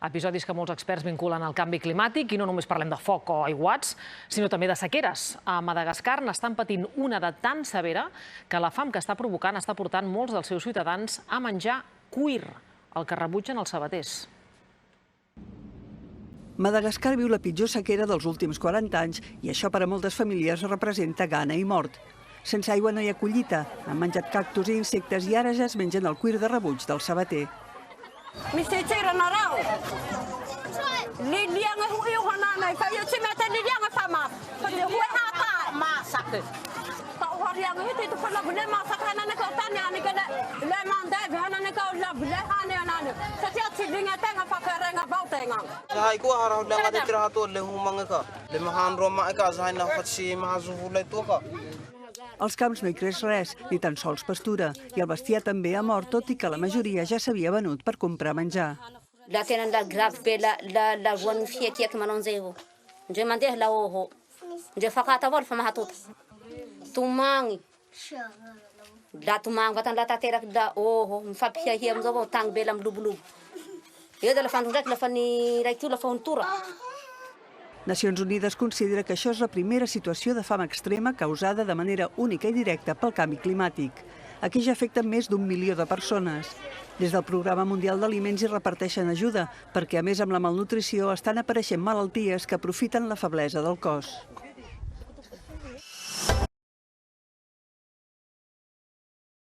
Episodis que molts experts vinculen al canvi climàtic, i no només parlem de foc o aiguats, sinó també de sequeres. A Madagascar n'estan patint una de tan severa que la fam que està provocant està portant molts dels seus ciutadans a menjar cuir, el que rebutgen els sabaters. Madagascar viu la pitjor sequera dels últims 40 anys i això per a moltes famílies representa gana i mort. Sense aigua no hi ha collita, han menjat cactus i insectes i ara ja es mengen el cuir de rebuig del sabater. Als camps no hi creix res, ni tan sols pastura, i el bestiar també ha mort, tot i que la majoria ja s'havia venut per comprar menjar. Nacions Unides considera que això és la primera situació de fam extrema causada de manera única i directa pel canvi climàtic. Aquí ja afecten més d'1 milió de persones. Des del Programa Mundial d'Aliments hi reparteixen ajuda, perquè a més amb la malnutrició estan apareixent malalties que aprofiten la feblesa del cos.